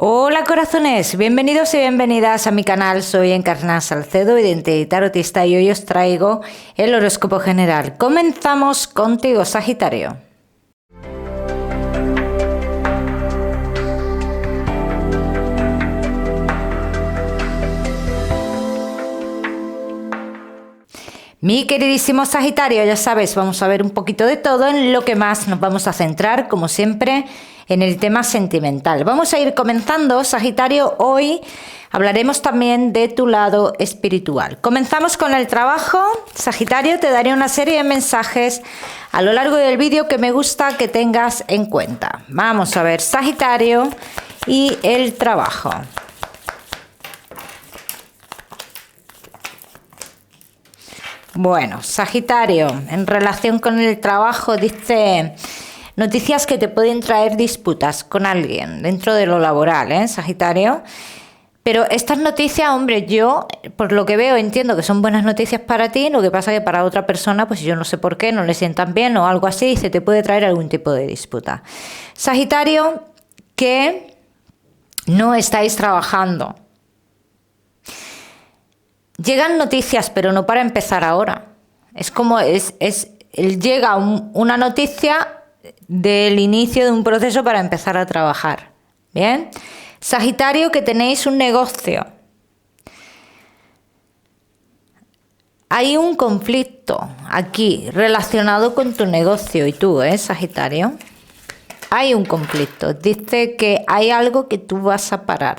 Hola corazones, bienvenidos y bienvenidas a mi canal. Soy Encarna Salcedo, vidente y tarotista, y hoy os traigo el horóscopo general. Comenzamos contigo, Sagitario. Mi queridísimo Sagitario, ya sabes, vamos a ver un poquito de todo. En lo que más nos vamos a centrar, como siempre, en el tema sentimental. Vamos a ir comenzando, Sagitario. Hoy hablaremos también de tu lado espiritual. Comenzamos con el trabajo. Sagitario, te daré una serie de mensajes a lo largo del vídeo que me gusta que tengas en cuenta. Vamos a ver, Sagitario, y el trabajo. Bueno, Sagitario, en relación con el trabajo, dice noticias que te pueden traer disputas con alguien dentro de lo laboral, Sagitario. Pero estas noticias, hombre, yo por lo que veo entiendo que son buenas noticias para ti. Lo que pasa que para otra persona, pues yo no sé por qué, no le sientan bien o algo así, y se te puede traer algún tipo de disputa. Sagitario, que no estáis trabajando. Llegan noticias, pero no para empezar ahora. Es como llega una noticia del inicio de un proceso para empezar a trabajar. ¿Bien? Sagitario, que tenéis un negocio. Hay un conflicto aquí relacionado con tu negocio y tú, Sagitario. Hay un conflicto. Dice que hay algo que tú vas a parar.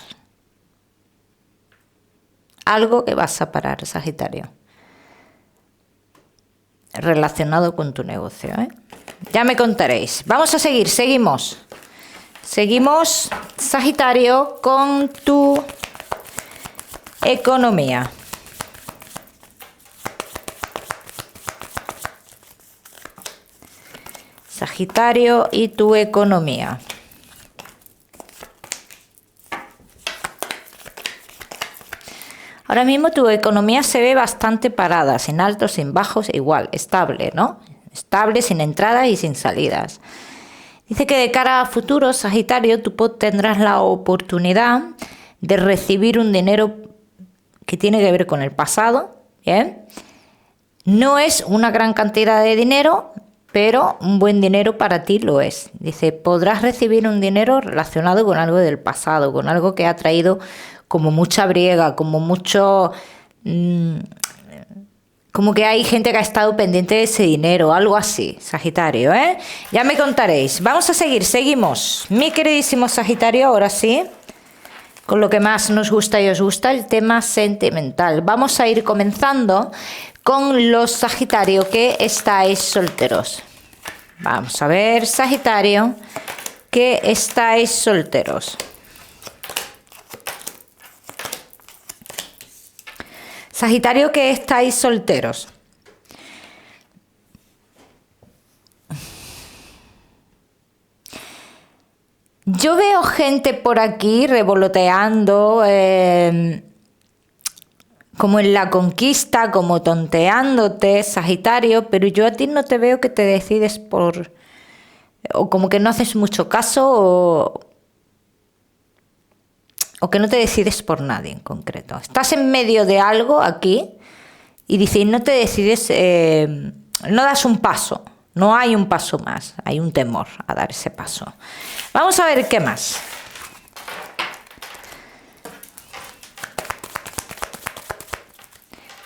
Algo que vas a parar, Sagitario, relacionado con tu negocio, Ya me contaréis. Vamos a seguir, seguimos, Sagitario, con tu economía. Sagitario y tu economía. Ahora mismo tu economía se ve bastante parada, sin altos, sin bajos, igual, estable, ¿no? Estable, sin entradas y sin salidas. Dice que de cara a futuro, Sagitario, tú tendrás la oportunidad de recibir un dinero que tiene que ver con el pasado, ¿bien? No es una gran cantidad de dinero, pero un buen dinero para ti lo es. Dice, podrás recibir un dinero relacionado con algo del pasado, con algo que ha traído como mucha briega, como mucho... como que hay gente que ha estado pendiente de ese dinero, algo así, Sagitario, Ya me contaréis. Vamos a seguir, seguimos. Mi queridísimo Sagitario, ahora sí, con lo que más nos gusta y os gusta, el tema sentimental. Vamos a ir comenzando con los Sagitario que estáis solteros. Vamos a ver, Sagitario, que estáis solteros. Sagitario, que estáis solteros. Yo veo gente por aquí revoloteando, como en la conquista, como tonteándote, Sagitario, pero yo a ti no te veo que te decides por... o como que no haces mucho caso, o que no te decides por nadie en concreto. Estás en medio de algo aquí y dices, no te decides, no das un paso, no hay un paso más, hay un temor a dar ese paso. Vamos a ver qué más.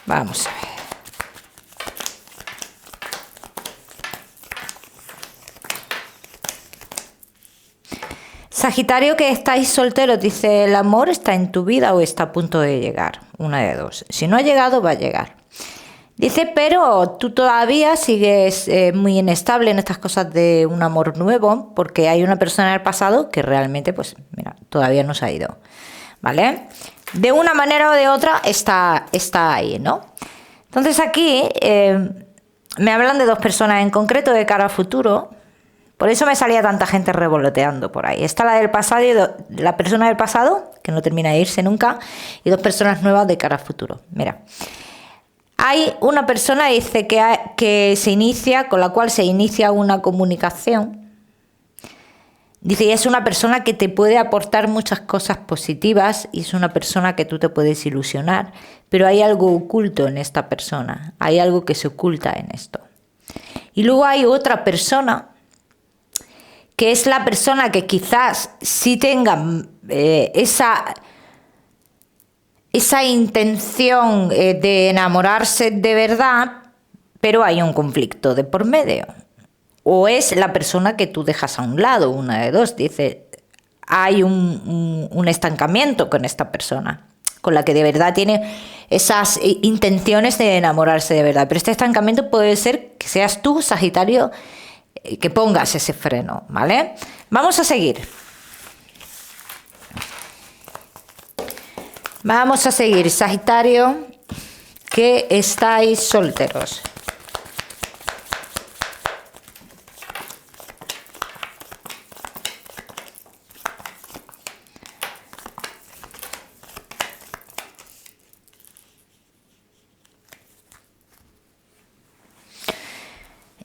Vamos a ver. Sagitario, que estáis solteros, dice, el amor está en tu vida o está a punto de llegar. Una de dos. Si no ha llegado, va a llegar. Dice, pero tú todavía sigues muy inestable en estas cosas de un amor nuevo, porque hay una persona en el pasado que realmente, pues, mira, todavía no se ha ido. ¿Vale? De una manera o de otra está ahí, ¿no? Entonces aquí me hablan de dos personas en concreto de cara a futuro. Por eso me salía tanta gente revoloteando por ahí. Está la del pasado y la persona del pasado, que no termina de irse nunca, y dos personas nuevas de cara a futuro. Mira, hay una persona, dice, que se inicia, con la cual se inicia una comunicación Dice, y es una persona que te puede aportar muchas cosas positivas y es una persona que tú te puedes ilusionar, pero hay algo oculto en esta persona, hay algo que se oculta en esto. Y luego hay otra persona, que es la persona que quizás sí tenga esa intención de enamorarse de verdad, pero hay un conflicto de por medio. O es la persona que tú dejas a un lado, una de dos. Dice, hay un estancamiento con esta persona, con la que de verdad tiene esas intenciones de enamorarse de verdad. Pero este estancamiento puede ser que seas tú, Sagitario, que pongas ese freno, ¿vale? Vamos a seguir. Vamos a seguir, Sagitario, que estáis solteros.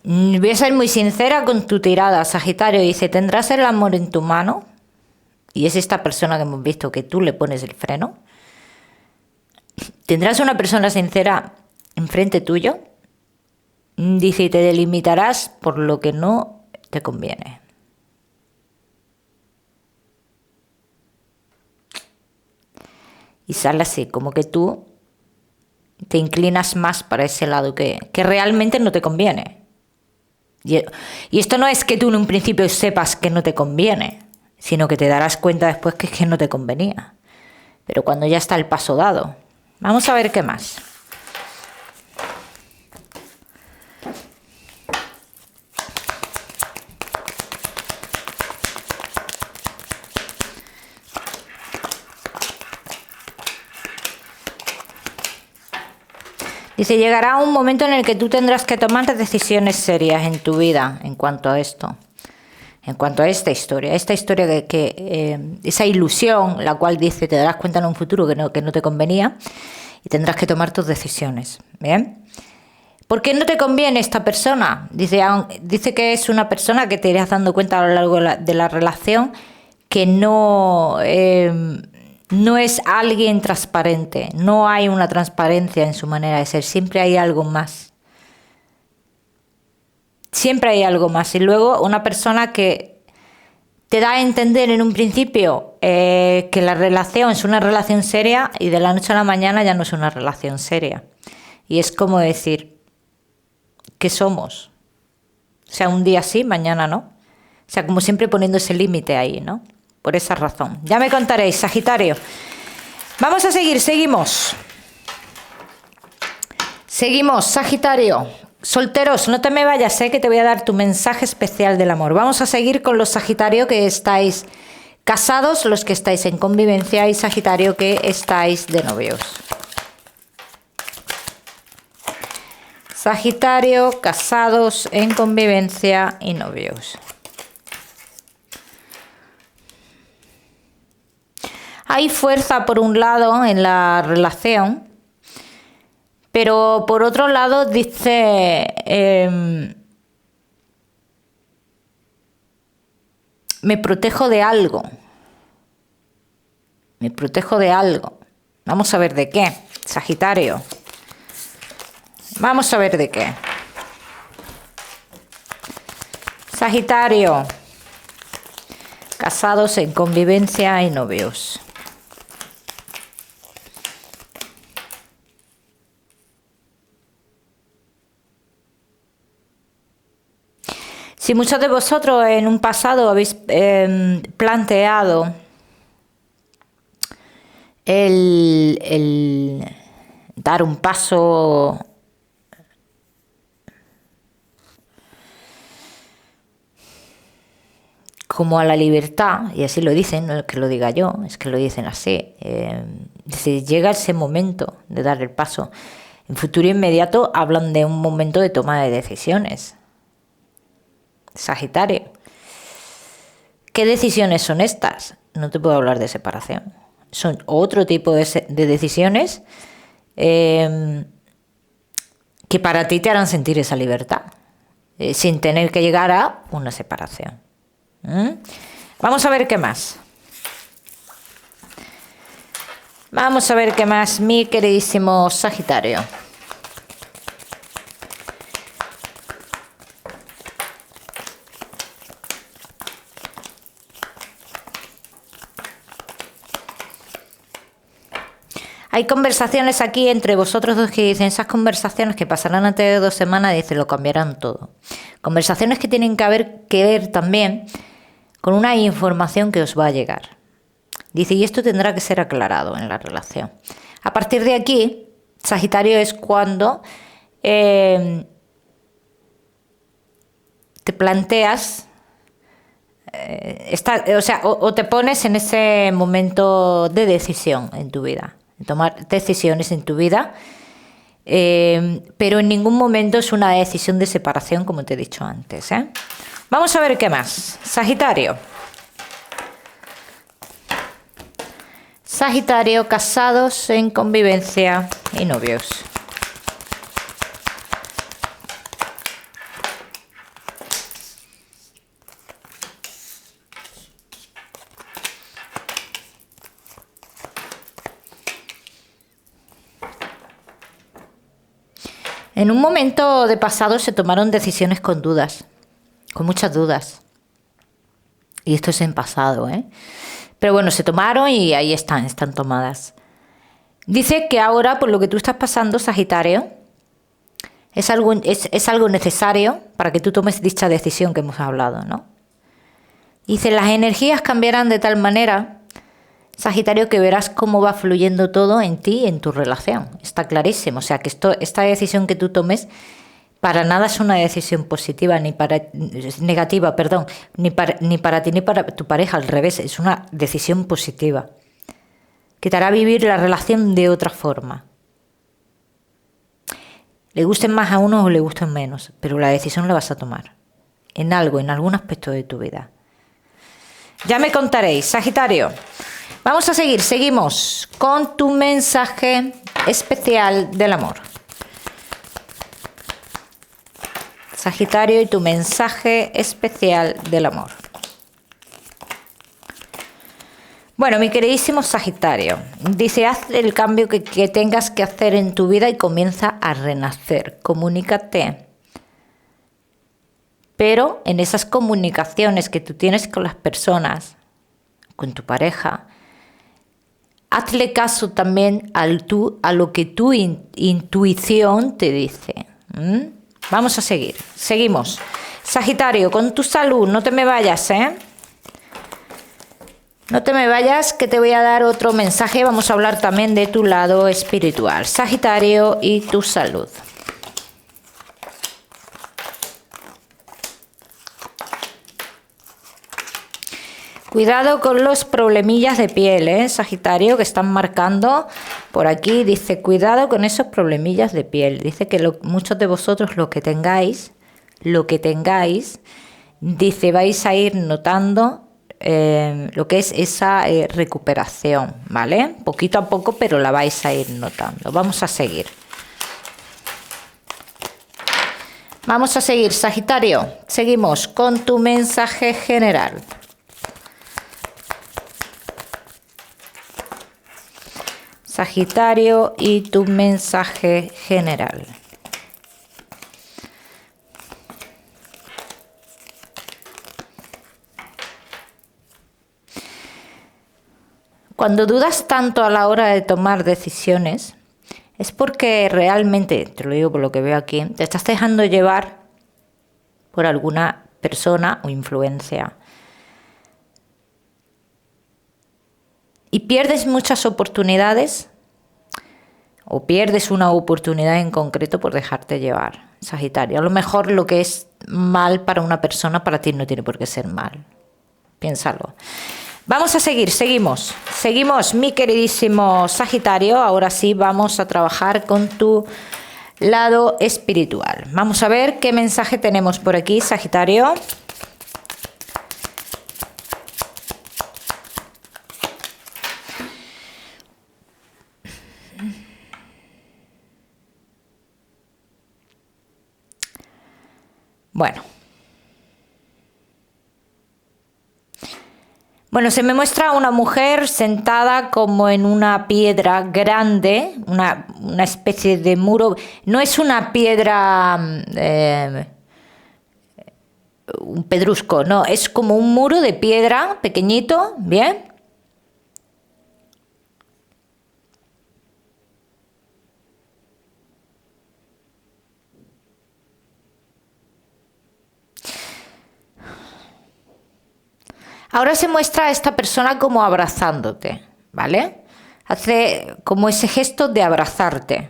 Voy a ser muy sincera con tu tirada, Sagitario. Dice, ¿tendrás el amor en tu mano? Y es esta persona que hemos visto que tú le pones el freno. ¿Tendrás una persona sincera enfrente tuyo? Dice, y te delimitarás por lo que no te conviene. Y sale así, como que tú te inclinas más para ese lado que realmente no te conviene. Y esto no es que tú en un principio sepas que no te conviene, sino que te darás cuenta después que es que no te convenía. Pero cuando ya está el paso dado. Vamos a ver qué más. Dice, llegará un momento en el que tú tendrás que tomar decisiones serias en tu vida en cuanto a esto. En cuanto a esta historia de que esa ilusión, la cual dice, te darás cuenta en un futuro que no te convenía y tendrás que tomar tus decisiones. ¿Bien? ¿Por qué no te conviene esta persona? Dice que es una persona que te irás dando cuenta a lo largo de la relación que no es alguien transparente, no hay una transparencia en su manera de ser, siempre hay algo más. Siempre hay algo más. Y luego una persona que te da a entender en un principio que la relación es una relación seria y de la noche a la mañana ya no es una relación seria. Y es como decir, ¿qué somos? O sea, un día sí, mañana no. O sea, como siempre poniendo ese límite ahí, ¿no? Por esa razón. Ya me contaréis, Sagitario. Vamos a seguir, seguimos. Seguimos, Sagitario. Solteros, no te me vayas, que te voy a dar tu mensaje especial del amor. Vamos a seguir con los Sagitario que estáis casados, los que estáis en convivencia y Sagitario que estáis de novios. Sagitario, casados, en convivencia y novios. Hay fuerza por un lado en la relación, pero por otro lado dice, me protejo de algo. Me protejo de algo. Vamos a ver de qué, Sagitario. Vamos a ver de qué. Sagitario. Casados en convivencia y novios. Si muchos de vosotros en un pasado habéis planteado el dar un paso como a la libertad, y así lo dicen, no es que lo diga yo, es que lo dicen así, si llega ese momento de dar el paso, en futuro inmediato hablan de un momento de toma de decisiones. Sagitario. ¿Qué decisiones son estas? No te puedo hablar de separación. Son otro tipo de decisiones que para ti te harán sentir esa libertad, sin tener que llegar a una separación. Vamos a ver qué más. Vamos a ver qué más, mi queridísimo Sagitario. Hay conversaciones aquí entre vosotros dos que dicen, esas conversaciones que pasarán antes de 2 semanas, dicen, lo cambiarán todo. Conversaciones que tienen que ver también con una información que os va a llegar. Dice, y esto tendrá que ser aclarado en la relación. A partir de aquí, Sagitario, es cuando te planteas, o te pones en ese momento de decisión en tu vida, tomar decisiones en tu vida, pero en ningún momento es una decisión de separación, como te he dicho antes. Vamos a ver qué más. Sagitario. Sagitario, casados, en convivencia y novios. En un momento de pasado se tomaron decisiones con dudas, con muchas dudas. Y esto es en pasado, Pero bueno, se tomaron y ahí están tomadas. Dice que ahora, por lo que tú estás pasando, Sagitario, es algo necesario para que tú tomes dicha decisión que hemos hablado, ¿no? Dice, las energías cambiarán de tal manera, Sagitario, que verás cómo va fluyendo todo en ti y en tu relación. Está clarísimo. O sea, que esta decisión que tú tomes para nada es una decisión positiva, negativa, perdón, ni para ti ni para tu pareja, al revés, es una decisión positiva, que te hará vivir la relación de otra forma. Le gusten más a uno o le gusten menos, pero la decisión la vas a tomar, en algún aspecto de tu vida. Ya me contaréis, Sagitario. Vamos a seguimos con tu mensaje especial del amor. Sagitario, y tu mensaje especial del amor. Bueno, mi queridísimo Sagitario, dice, haz el cambio que tengas que hacer en tu vida y comienza a renacer. Comunícate. Pero en esas comunicaciones que tú tienes con las personas, con tu pareja, hazle caso también a lo que tu intuición te dice. Vamos a seguimos. Sagitario, con tu salud, no te me vayas, No te me vayas, que te voy a dar otro mensaje. Vamos a hablar también de tu lado espiritual. Sagitario y tu salud. Cuidado con los problemillas de piel, Sagitario, que están marcando por aquí. Dice, cuidado con esos problemillas de piel. Dice que muchos de vosotros lo que tengáis, dice, vais a ir notando lo que es esa recuperación, ¿vale? Poquito a poco, pero la vais a ir notando. Vamos a seguir. Vamos a seguir, Sagitario. Seguimos con tu mensaje general. Sagitario y tu mensaje general. Cuando dudas tanto a la hora de tomar decisiones, es porque realmente, te lo digo por lo que veo aquí, te estás dejando llevar por alguna persona o influencia. Y pierdes muchas oportunidades, o pierdes una oportunidad en concreto por dejarte llevar, Sagitario. A lo mejor lo que es mal para una persona, para ti no tiene por qué ser mal. Piénsalo. Vamos a seguimos, mi queridísimo Sagitario. Ahora sí vamos a trabajar con tu lado espiritual. Vamos a ver qué mensaje tenemos por aquí, Sagitario. Bueno. Bueno, se me muestra una mujer sentada como en una piedra grande, una especie de muro. No es una piedra, un pedrusco, no, es como un muro de piedra pequeñito, ¿bien? Ahora se muestra a esta persona como abrazándote, ¿vale? Hace como ese gesto de abrazarte.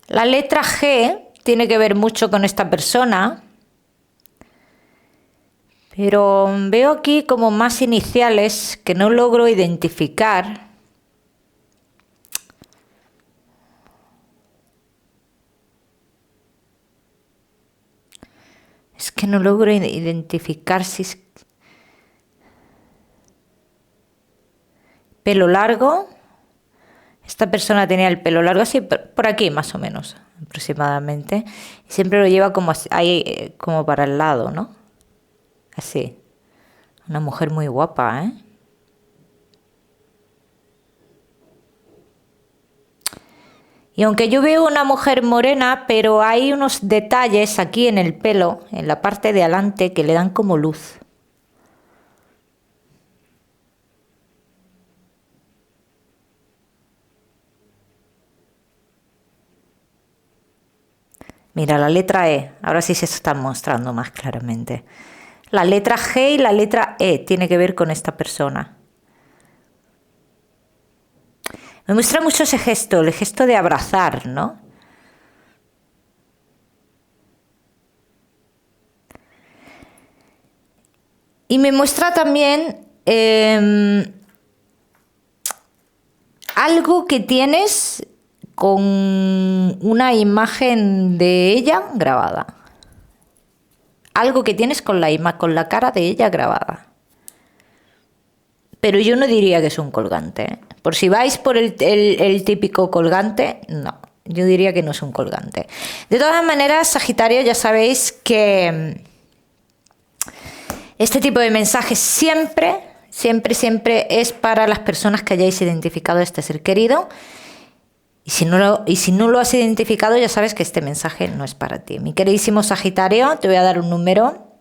La letra G tiene que ver mucho con esta persona, pero veo aquí como más iniciales que no logro identificar. Es que no logro identificar si es pelo largo. Esta persona tenía el pelo largo así por aquí más o menos aproximadamente. Y siempre lo lleva como ahí, como para el lado, ¿no? Así. Una mujer muy guapa, ¿eh? Y aunque yo veo una mujer morena, pero hay unos detalles aquí en el pelo, en la parte de adelante, que le dan como luz. Mira, la letra E, ahora sí se está mostrando más claramente. La letra G y la letra E tiene que ver con esta persona. Me muestra mucho ese gesto, el gesto de abrazar, ¿no? Y me muestra también algo que tienes con una imagen de ella grabada. Algo que tienes con la cara de ella grabada. Pero yo no diría que es un colgante, ¿eh? Por si vais por el típico colgante, no. Yo diría que no es un colgante. De todas maneras, Sagitario, ya sabéis que este tipo de mensajes siempre es para las personas que hayáis identificado a este ser querido. Y si no lo has identificado, ya sabes que este mensaje no es para ti. Mi queridísimo Sagitario, te voy a dar un número.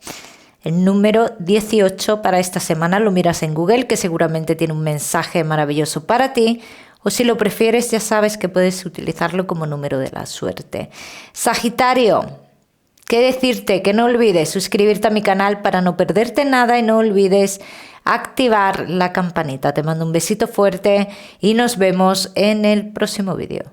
El número 18 para esta semana lo miras en Google, que seguramente tiene un mensaje maravilloso para ti. O si lo prefieres, ya sabes que puedes utilizarlo como número de la suerte. Sagitario, ¿qué decirte? Que no olvides suscribirte a mi canal para no perderte nada y no olvides activar la campanita. Te mando un besito fuerte y nos vemos en el próximo vídeo.